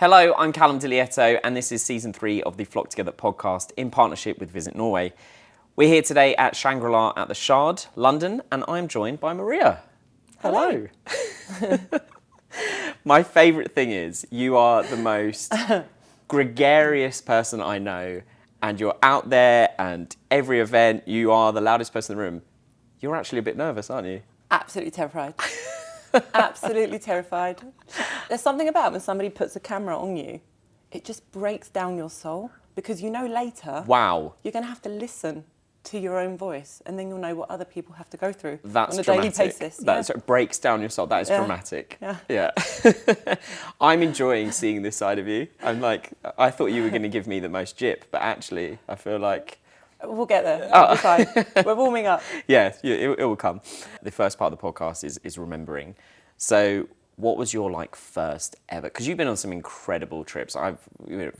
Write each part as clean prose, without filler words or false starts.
Hello, I'm Callum Dilietto, and this is season 3 of the Flock Together podcast in partnership with Visit Norway. We're here today at Shangri-La at the Shard, London, and I'm joined by Maria. Hello. My favourite thing is you are the most gregarious person I know, and you're out there, and every event, you are the loudest person in the room. You're actually a bit nervous, aren't you? Absolutely terrified. Absolutely terrified. There's something about when somebody puts a camera on you, it just breaks down your soul, because you know later you're going to have to listen to your own voice, and then you'll know what other people have to go through on a daily basis. That breaks down your soul. That is dramatic. Yeah. I'm enjoying seeing this side of you. I'm like, I thought you were going to give me the most jip, but actually I feel like... We'll get there. It'll be fine. We're warming up. Yeah, it will come. The first part of the podcast is remembering. So what was your first ever? Because you've been on some incredible trips. I've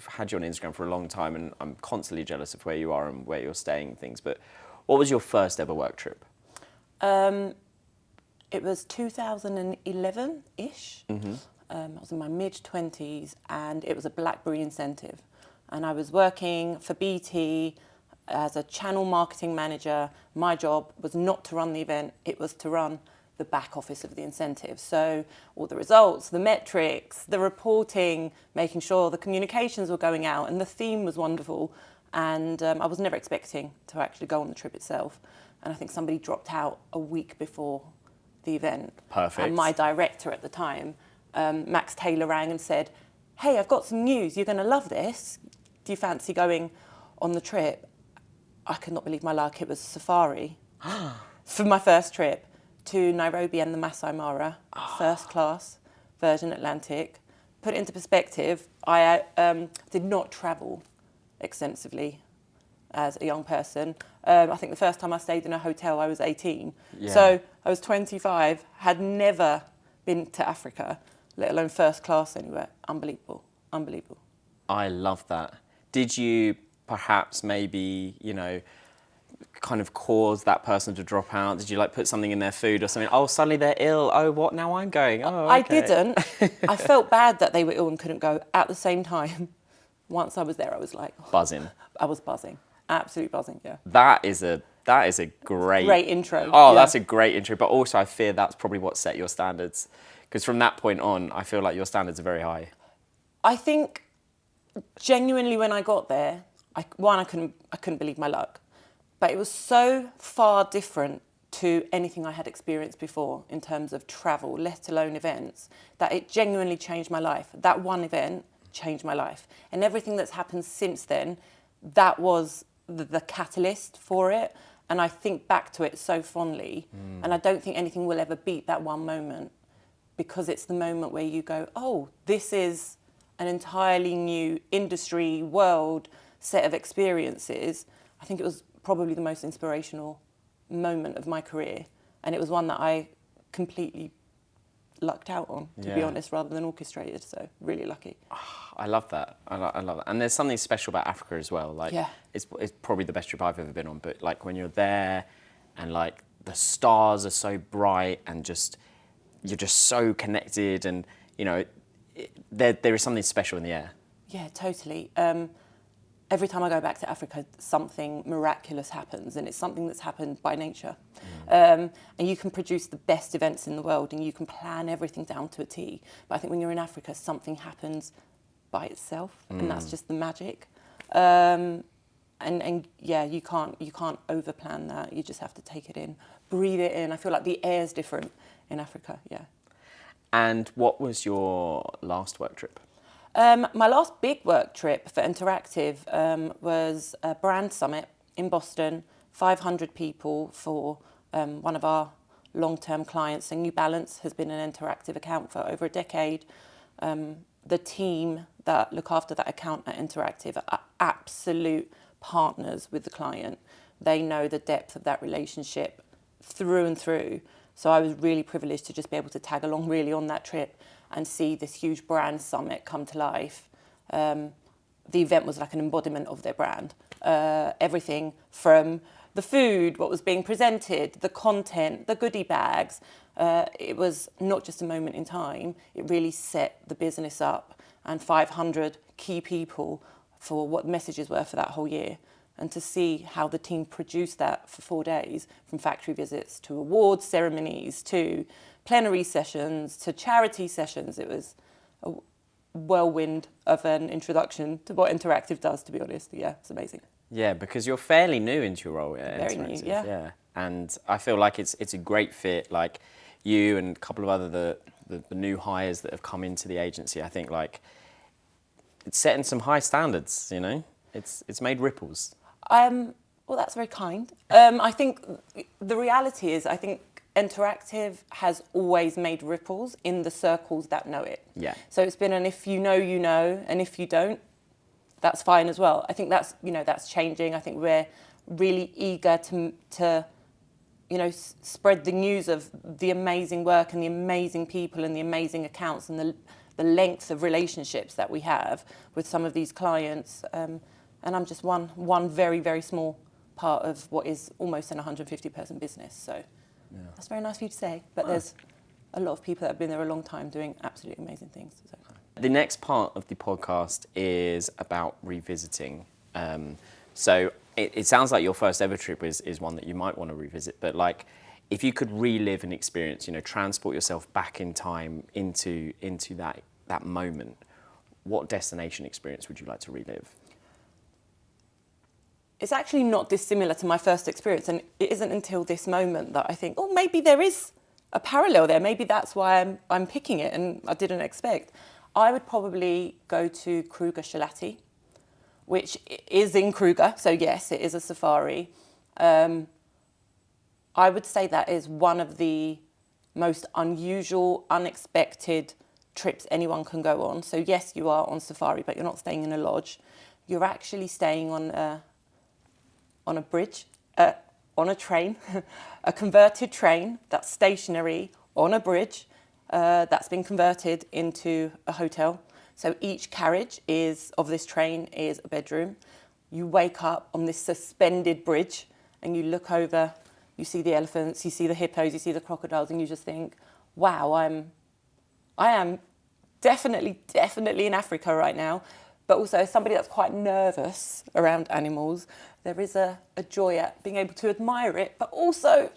had you on Instagram for a long time, and I'm constantly jealous of where you are and where you're staying and things. But what was your first ever work trip? It was 2011-ish. I was in my mid-20s, and it was a BlackBerry incentive. And I was working for BT as a channel marketing manager. My job was not to run the event, it was to run the back office of the incentive. So all the results, the metrics, the reporting, making sure the communications were going out, and the theme was wonderful. And I was never expecting to actually go on the trip itself. And I think somebody dropped out a week before the event. Perfect. And my director at the time, Max Taylor, rang and said, "Hey, I've got some news, you're gonna love this. Do you fancy going on the trip?" I could not believe my luck. It was safari for my first trip to Nairobi and the Masai Mara, first class, Virgin Atlantic. Put it into perspective, I did not travel extensively as a young person. I think the first time I stayed in a hotel, I was 18. Yeah. So I was 25, had never been to Africa, let alone first class anywhere. Unbelievable, unbelievable. I love that. Did you perhaps maybe, kind of cause that person to drop out? Did you put something in their food or something? Oh, suddenly they're ill. Oh, what? Now I'm going. Oh, okay. I didn't. I felt bad that they were ill and couldn't go. At the same time, once I was there, I was like... buzzing. I was buzzing. Absolutely buzzing, yeah. That is a great intro. Oh, yeah. That's a great intro. But also I fear that's probably what set your standards. Because from that point on, I feel like your standards are very high. I think genuinely when I got there, I couldn't believe my luck. But it was so far different to anything I had experienced before in terms of travel, let alone events, that it genuinely changed my life. That one event changed my life. And everything that's happened since then, that was the catalyst for it. And I think back to it so fondly. And I don't think anything will ever beat that one moment, because it's the moment where you go, oh, this is an entirely new industry, world, set of experiences. I think it was probably the most inspirational moment of my career, and it was one that I completely lucked out on, to be honest, rather than orchestrated. So really lucky. I love that. I love that. And there's something special about Africa as well. It's probably the best trip I've ever been on. But when you're there, and the stars are so bright, and you're just so connected, and there is something special in the air. Yeah, totally. Every time I go back to Africa, something miraculous happens, and it's something that's happened by nature. And you can produce the best events in the world, and you can plan everything down to a T. But I think when you're in Africa, something happens by itself, and that's just the magic. And yeah, you can't overplan that. You just have to take it in, breathe it in. I feel like the air's different in Africa. Yeah. And what was your last work trip? My last big work trip for Nteractive was a brand summit in Boston, 500 people for one of our long-term clients. And New Balance has been an Nteractive account for over a decade. The team that look after that account at Nteractive are absolute partners with the client. They know the depth of that relationship through and through. So I was really privileged to just be able to tag along really on that trip and see this huge brand summit come to life. The event was like an embodiment of their brand. Everything from the food, what was being presented, the content, the goodie bags. It was not just a moment in time. It really set the business up and 500 key people for what the messages were for that whole year. And to see how the team produced that for 4 days, from factory visits to awards ceremonies to plenary sessions to charity sessions, it was a whirlwind of an introduction to what Nteractive does, to be honest. Yeah, it's amazing. Yeah, because you're fairly new into your role at Very Nteractive. new, yeah. And I feel like it's a great fit. Like you and a couple of other the new hires that have come into the agency, I think like it's setting some high standards, you know? It's made ripples. Well, that's very kind. I think the reality is, I think Nteractive has always made ripples in the circles that know it. Yeah. So it's been an if you know, and if you don't, that's fine as well. I think that's changing. I think we're really eager to spread the news of the amazing work and the amazing people and the amazing accounts and the length of relationships that we have with some of these clients. And I'm just one very, very small part of what is almost an 150-person business. So that's very nice for you to say. But there's a lot of people that have been there a long time doing absolutely amazing things. So. The next part of the podcast is about revisiting. So it sounds like your first ever trip is one that you might want to revisit. But like, if you could relive an experience, transport yourself back in time into that moment, what destination experience would you like to relive? It's actually not dissimilar to my first experience, and it isn't until this moment that I think, oh, maybe there is a parallel there. Maybe that's why I'm picking it, and I didn't expect. I would probably go to Kruger Shalati, which is in Kruger, so yes, it is a safari. I would say that is one of the most unusual, unexpected trips anyone can go on. So yes, you are on safari, but you're not staying in a lodge. You're actually staying on a bridge, on a train, a converted train that's stationary on a bridge that's been converted into a hotel. So each carriage of this train is a bedroom. You wake up on this suspended bridge and you look over, you see the elephants, you see the hippos, you see the crocodiles, and you just think, wow, I am definitely in Africa right now. But also, as somebody that's quite nervous around animals, there is a joy at being able to admire it, but also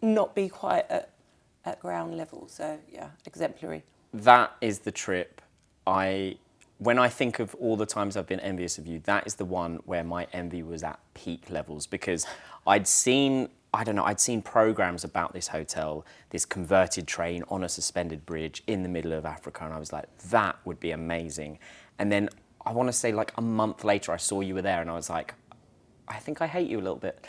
not be quite at ground level. So, yeah, exemplary. That is the trip. When I think of all the times I've been envious of you, that is the one where my envy was at peak levels, because I'd seen programs about this hotel, this converted train on a suspended bridge in the middle of Africa, and I was like, that would be amazing. And then I want to say like a month later, I saw you were there and I was like, I think I hate you a little bit.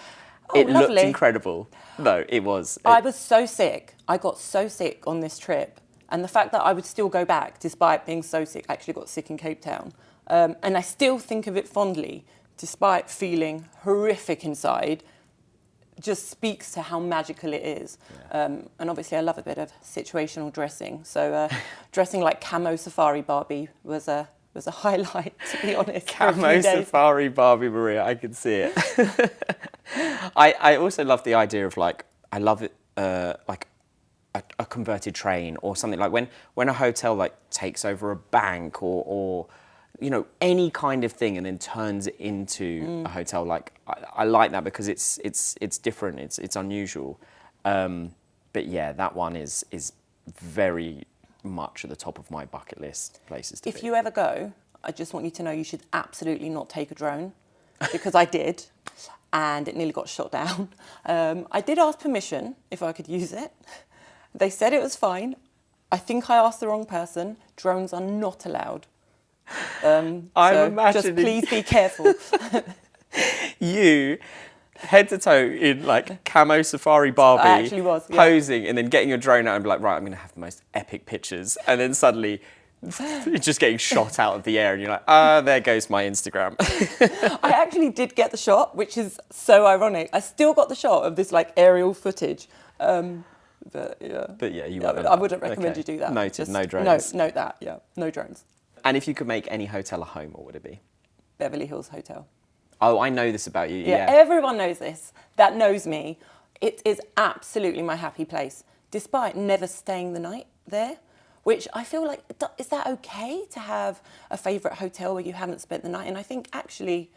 Oh, it lovely. Looked incredible. No, it was. I was so sick. I got so sick on this trip. And the fact that I would still go back despite being so sick, I actually got sick in Cape Town. And I still think of it fondly, despite feeling horrific inside, just speaks to how magical it is. Yeah. And obviously I love a bit of situational dressing. So dressing like camo safari Barbie was a highlight, to be honest. Camo safari Barbie Maria, I can see it. I also love the idea of like, I love it like a converted train or something, like when a hotel like takes over a bank or any kind of thing and then turns it into a hotel. Like I like that because it's different, it's unusual. But yeah, that one is very much at the top of my bucket list places to be. If you ever go, I just want you to know you should absolutely not take a drone, because I did, and it nearly got shot down. I did ask permission if I could use it. They said it was fine. I think I asked the wrong person. Drones are not allowed. I'm imagining... Just please be careful. You, head to toe in like camo safari Barbie, I actually was, yeah. Posing, and then getting your drone out and be like, right, I'm going to have the most epic pictures. And then suddenly you're just getting shot out of the air and you're like, there goes my Instagram. I actually did get the shot, which is so ironic. I still got the shot of this like aerial footage. But yeah, I wouldn't recommend you do that. Noted, just, no drones. Note that, yeah, no drones. And if you could make any hotel a home, what would it be? Beverly Hills Hotel. Oh, I know this about you. Yeah, everyone knows this. That knows me. It is absolutely my happy place, despite never staying the night there. which I feel like, is that okay to have a favourite hotel where you haven't spent the night? And I think actually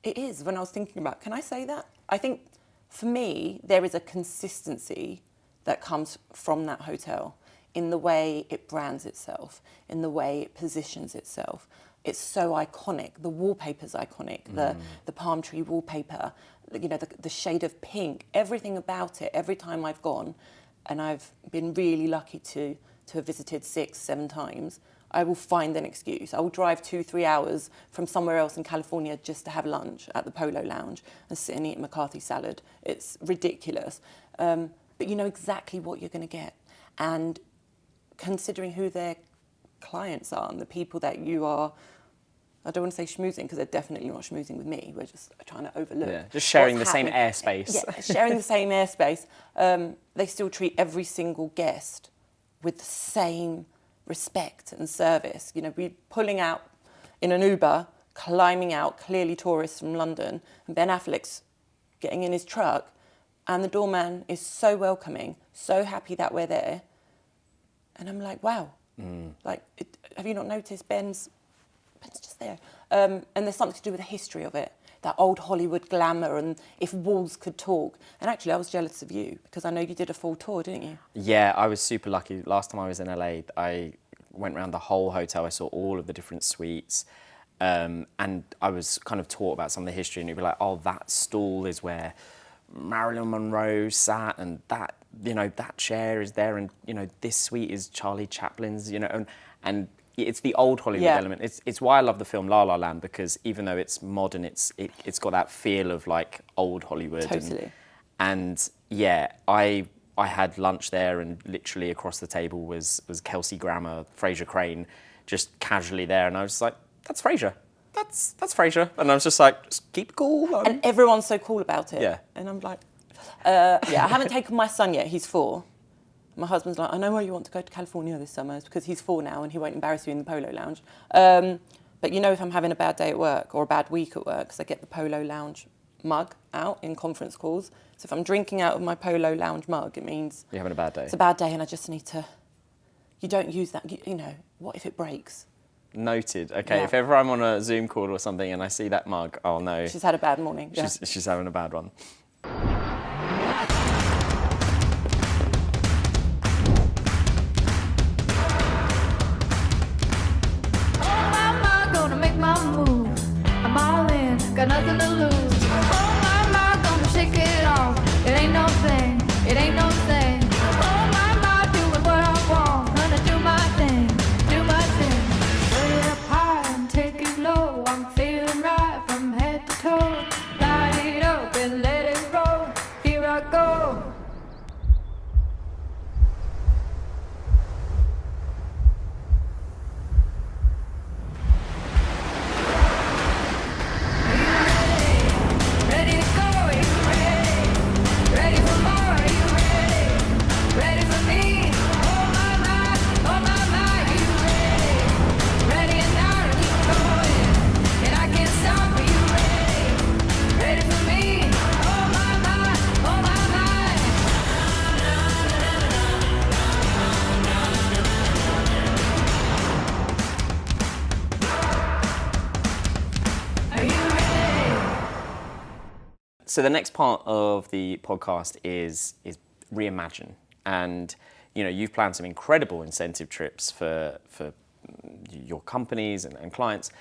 it is. When I was thinking about, can I say that? I think for me, there is a consistency that comes from that hotel in the way it brands itself, in the way it positions itself. It's so iconic. The wallpaper's iconic. The palm tree wallpaper, you know, the shade of pink, everything about it. Every time I've gone, and I've been really lucky to have visited 6, 7 times, I will find an excuse. I will drive 2-3 hours from somewhere else in California just to have lunch at the Polo Lounge and sit and eat McCarthy salad. It's ridiculous. But you know exactly what you're going to get. And considering who their clients are and the people that you are, I don't want to say schmoozing, because they're definitely not schmoozing with me. We're just trying to overlook. Yeah, just sharing the same airspace. Yeah, sharing the same airspace. They still treat every single guest with the same respect and service. You know, we're pulling out in an Uber, climbing out, clearly tourists from London, and Ben Affleck's getting in his truck, and the doorman is so welcoming, so happy that we're there. And I'm like, wow. Like, have you not noticed Ben's just there? And there's something to do with the history of it, that old Hollywood glamour and if walls could talk. And actually, I was jealous of you because I know you did a full tour, didn't you? Yeah, I was super lucky. Last time I was in LA, I went around the whole hotel. I saw all of the different suites. And I was kind of taught about some of the history, and you'd be like, oh, that stool is where Marilyn Monroe sat, and that, you know, that chair is there, and, you know, this suite is Charlie Chaplin's, you know, and it's the old Hollywood element. It's why I love the film La La Land, because even though it's modern, it's got that feel of like old Hollywood. Totally. And yeah, I had lunch there, and literally across the table was Kelsey Grammer, Frasier Crane, just casually there, and I was like, that's Frasier. That's Frasier. And I was just like, just keep it cool. And everyone's so cool about it. Yeah. And I'm like, I haven't taken my son yet. He's 4. My husband's like, I know why you want to go to California this summer. It's because he's 4 now and he won't embarrass you in the Polo Lounge. But you know, if I'm having a bad day at work or a bad week at work, because I get the Polo Lounge mug out in conference calls. So if I'm drinking out of my Polo Lounge mug, it means you're having a bad day. It's a bad day, and I just need to. You don't use that. You know, what if it breaks? Noted. Okay, if ever I'm on a Zoom call or something and I see that mug, I'll know. She's had a bad morning. Yeah. She's having a bad one. Got nothing to lose. Oh my, gonna shake it off. It ain't no thing, it ain't no thing. Oh my, doing what I want. Gonna do my thing, do my thing. Put it up high and take it low. I'm feeling right from head to toe. Light it up and let it roll. Here I go. So the next part of the podcast is reimagine, and you know, you've planned some incredible incentive trips for your companies and clients.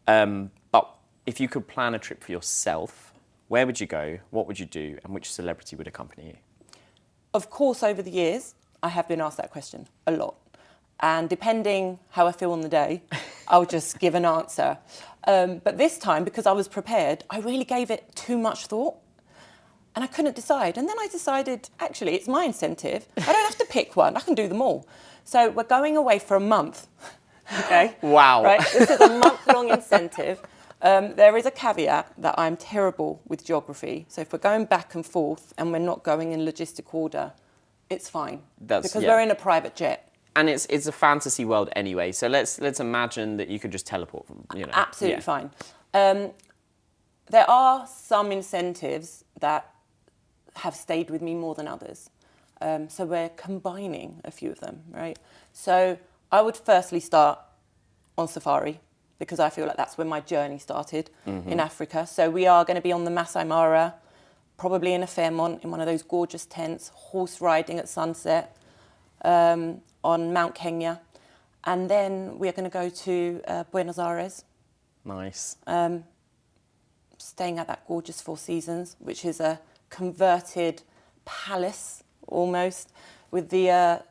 But if you could plan a trip for yourself, where would you go? What would you do? And which celebrity would accompany you? Of course, over the years, I have been asked that question a lot. And depending how I feel on the day, I'll just give an answer. But this time, because I was prepared, I really gave it too much thought. And I couldn't decide. And then I decided, actually, it's my incentive. I don't have to pick one. I can do them all. So we're going away for a month. Okay? Wow. Right? This is a month-long incentive. There is a caveat that I'm terrible with geography. So if we're going back and forth and we're not going in logistic order, it's fine. Because we're in a private jet. And it's a fantasy world anyway. So let's imagine that you could just teleport from, you know. Absolutely fine. There are some incentives that have stayed with me more than others. So we're combining a few of them, right? So I would firstly start on safari because I feel like that's where my journey started in Africa. So we are going to be on the Masai Mara, probably in a Fairmont, in one of those gorgeous tents, horse riding at sunset on Mount Kenya. And then we are going to go to Buenos Aires. Nice. Staying at that gorgeous Four Seasons, which is a converted palace almost, with the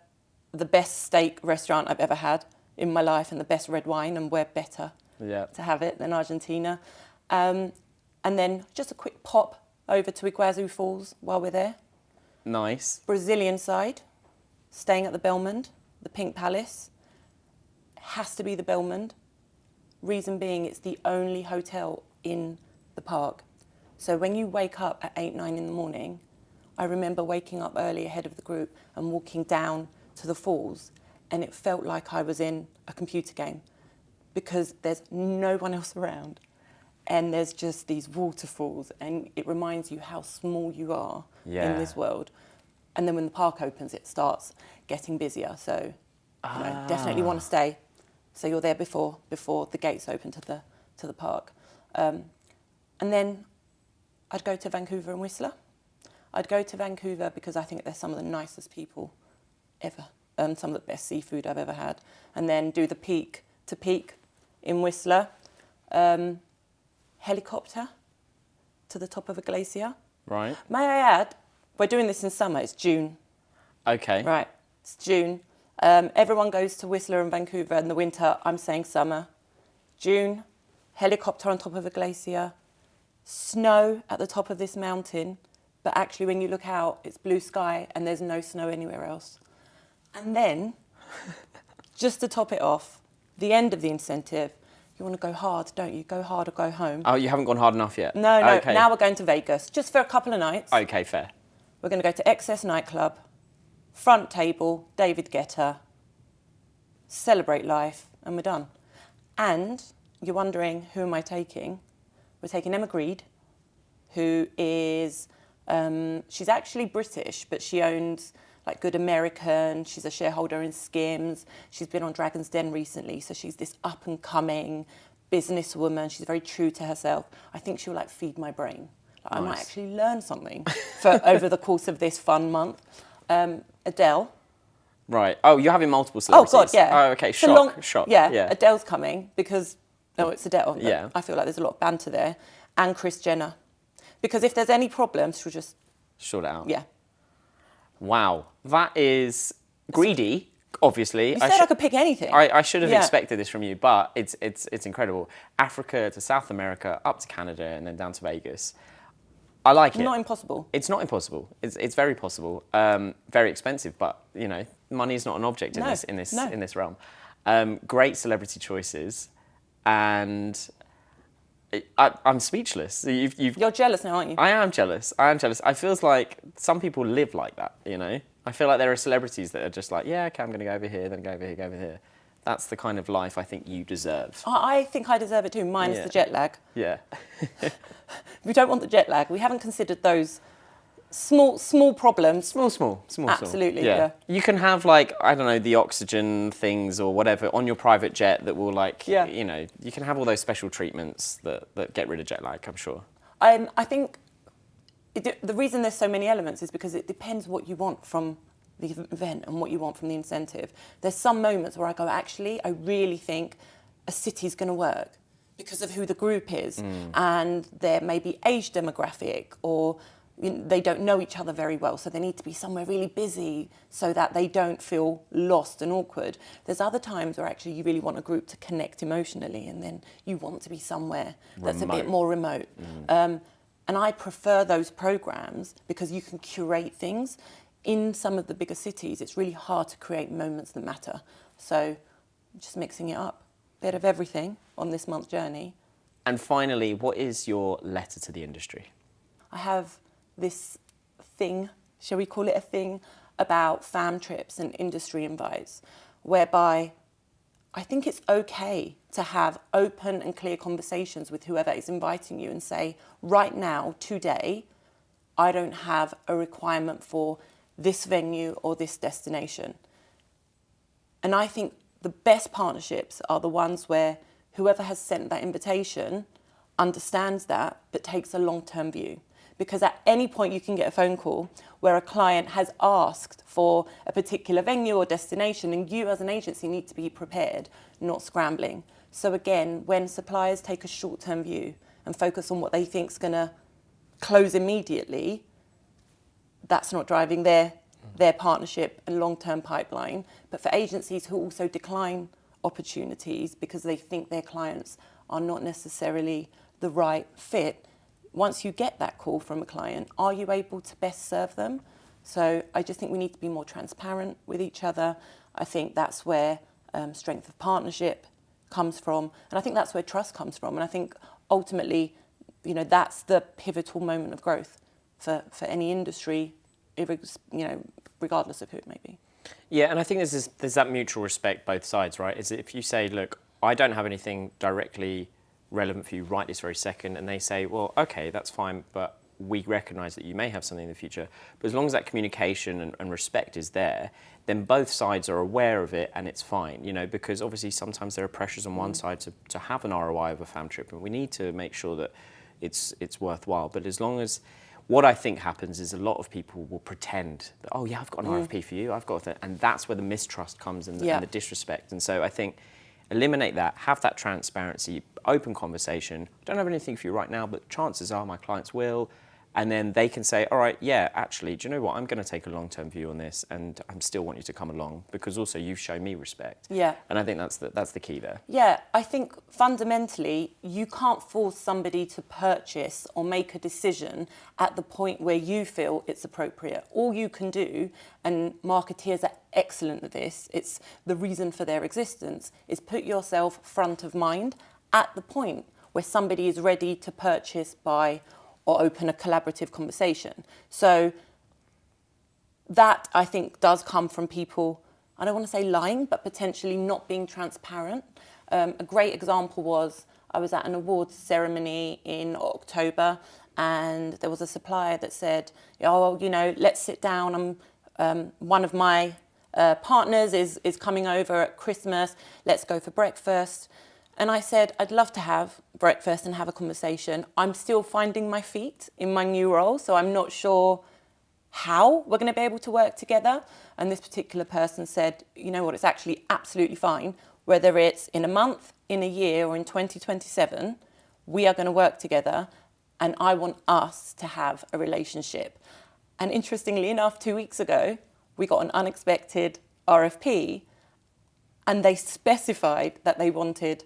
best steak restaurant I've ever had in my life and the best red wine, and where better to have it than Argentina. And then just a quick pop over to Iguazu Falls while we're there. Nice. Brazilian side, staying at the Belmond, the Pink Palace. Has to be the Belmond. Reason being, it's the only hotel in the park. So when you wake up at 8, 9 in the morning, I remember waking up early ahead of the group and walking down to the falls, and it felt like I was in a computer game because there's no one else around and there's just these waterfalls, and it reminds you how small you are in this world. And then when the park opens, it starts getting busier. So definitely want to stay. So you're there before the gates open to the park. And then I'd go to Vancouver and Whistler. I'd go to Vancouver because I think they're some of the nicest people ever, some of the best seafood I've ever had. And then do the peak to peak in Whistler, helicopter to the top of a glacier. Right. May I add, we're doing this in summer, it's June. Okay. Right, it's June. Everyone goes to Whistler and Vancouver in the winter, I'm saying summer. June, helicopter on top of a glacier, snow at the top of this mountain, but actually when you look out, it's blue sky and there's no snow anywhere else. And then, just to top it off, the end of the incentive, you want to go hard, don't you? Go hard or go home. Oh, you haven't gone hard enough yet? No, Okay. now we're going to Vegas, just for a couple of nights. Okay, fair. We're going to go to Excess Nightclub, front table, David Guetta, celebrate life, and we're done. And you're wondering, who am I taking? We're taking Emma Grede, who is, she's actually British, but she owns like Good American. She's a shareholder in Skims. She's been on Dragon's Den recently, so she's this up-and-coming businesswoman. She's very true to herself. I think she'll like feed my brain. Like, I might actually learn something over the course of this fun month. Adele. Right. Oh, you're having multiple celebrities. Oh, God, yeah. Oh, okay. Shock. Yeah, Adele's coming because, it's Adele. Yeah. I feel like there's a lot of banter there. And Kris Jenner. Because if there's any problems, she'll just... Sort it out. Yeah. Wow. That is greedy, obviously. You said I could pick anything. I should have expected this from you, but it's incredible. Africa to South America, up to Canada, and then down to Vegas. I like it. Not impossible. It's not impossible. It's very possible. Very expensive, but money is not an object in this realm. Great celebrity choices, and I'm speechless. You're jealous now, aren't you? I am jealous. I feel like some people live like that. I feel like there are celebrities that are just like, yeah, okay, I'm going to go over here, then go over here, go over here. That's the kind of life I think you deserve. I think I deserve it too, minus the jet lag. Yeah. We don't want the jet lag. We haven't considered those small problems. Small. Absolutely, yeah. You can have the oxygen things or whatever on your private jet that will you can have all those special treatments that get rid of jet lag, I'm sure. I think the reason there's so many elements is because it depends what you want from the event and what you want from the incentive. There's some moments where I go, actually, I really think a city's going to work because of who the group is, and there may be age demographic, or they don't know each other very well, so they need to be somewhere really busy so that they don't feel lost and awkward. There's other times where actually you really want a group to connect emotionally, and then you want to be somewhere that's a bit more remote. And I prefer those programs because you can curate things. In some of the bigger cities, it's really hard to create moments that matter. So just mixing it up, bit of everything on this month's journey. And finally, what is your letter to the industry? I have this thing, shall we call it a thing, about fam trips and industry invites, whereby I think it's okay to have open and clear conversations with whoever is inviting you and say, right now, today, I don't have a requirement for this venue or this destination. And I think the best partnerships are the ones where whoever has sent that invitation understands that, but takes a long-term view. Because at any point you can get a phone call where a client has asked for a particular venue or destination, and you as an agency need to be prepared, not scrambling. So again, when suppliers take a short-term view and focus on what they think is going to close immediately, that's not driving their partnership and long-term pipeline. But for agencies who also decline opportunities because they think their clients are not necessarily the right fit, once you get that call from a client, are you able to best serve them? So I just think we need to be more transparent with each other. I think that's where strength of partnership comes from. And I think that's where trust comes from. And I think ultimately, you know, that's the pivotal moment of growth for any industry, regardless of who it may be. Yeah, and I think there's that mutual respect both sides, right? Is if you say, look, I don't have anything directly relevant for you right this very second, and they say, well, okay, that's fine, but we recognise that you may have something in the future. But as long as that communication and respect is there, then both sides are aware of it and it's fine, you know, because obviously sometimes there are pressures on one side to have an ROI of a fam trip, and we need to make sure that it's worthwhile. But as long as, what I think happens is a lot of people will pretend that, oh yeah, I've got an RFP for you, I've got that, and that's where the mistrust comes and the disrespect. And so I think eliminate that, have that transparency, open conversation. I don't have anything for you right now, but chances are my clients will. And then they can say, all right, yeah, actually, do you know what? I'm going to take a long-term view on this, and I still want you to come along because also you've shown me respect. Yeah. And I think that's the key there. Yeah, I think fundamentally, you can't force somebody to purchase or make a decision at the point where you feel it's appropriate. All you can do, and marketeers are excellent at this, it's the reason for their existence, is put yourself front of mind at the point where somebody is ready to purchase, buy, or open a collaborative conversation. So that, I think, does come from people, I don't want to say lying, but potentially not being transparent. A great example was, I was at an awards ceremony in October, and there was a supplier that said, oh, you know, let's sit down. One of my partners is coming over at Christmas. Let's go for breakfast. And I said, I'd love to have breakfast and have a conversation. I'm still finding my feet in my new role, so I'm not sure how we're going to be able to work together. And this particular person said, you know what, it's actually absolutely fine. Whether it's in a month, in a year, or in 2027, we are going to work together, and I want us to have a relationship. And interestingly enough, 2 weeks ago, we got an unexpected RFP, and they specified that they wanted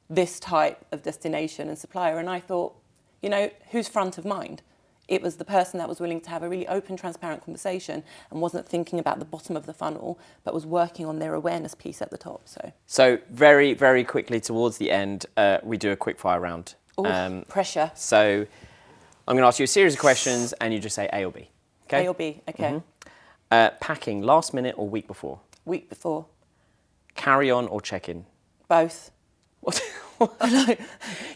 this type of destination and supplier. And I thought, you know, who's front of mind? It was the person that was willing to have a really open, transparent conversation and wasn't thinking about the bottom of the funnel, but was working on their awareness piece at the top. So very, very quickly towards the end, we do a quick fire round. Ooh, pressure. So I'm going to ask you a series of questions and you just say A or B. Okay? A or B, okay. Packing, last minute or week before? Week before. Carry on or check in? Both. What?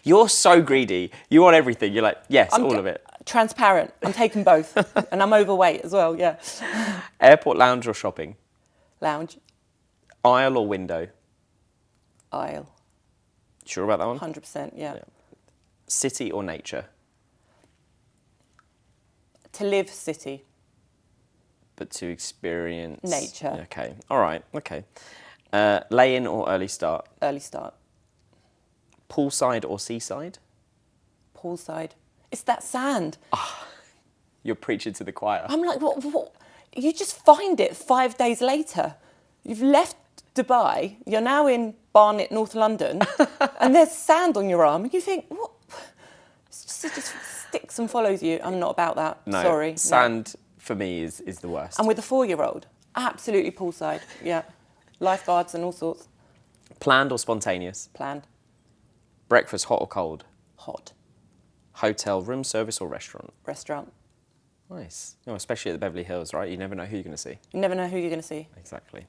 You're so greedy. You want everything. You're like, yes, all of it. Transparent. I'm taking both. And I'm overweight as well, yeah. Airport lounge or shopping? Lounge. Aisle or window? Aisle. Sure about that one? 100%, yeah. City or nature? To live, city. But to experience? Nature. Okay, all right, okay. Lay-in or early start? Early start. Poolside or seaside? Poolside. It's that sand. You're preaching to the choir. I'm like, what? You just find it 5 days later. You've left Dubai, you're now in Barnet, North London, and there's sand on your arm. And you think, what? It just sticks and follows you. I'm not about that. No, sorry. Sand, for me, is the worst. And with a 4-year-old, absolutely poolside, yeah. Lifeguards and all sorts. Planned or spontaneous? Planned. Breakfast, hot or cold? Hot. Hotel, room service or restaurant? Restaurant. Nice. You know, especially at the Beverly Hills, right? You never know who you're going to see. You never know who you're going to see. Exactly.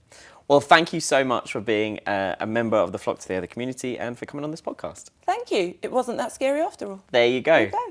Well, thank you so much for being a member of the Flock to the Other community and for coming on this podcast. Thank you. It wasn't that scary after all. There you go. There you go.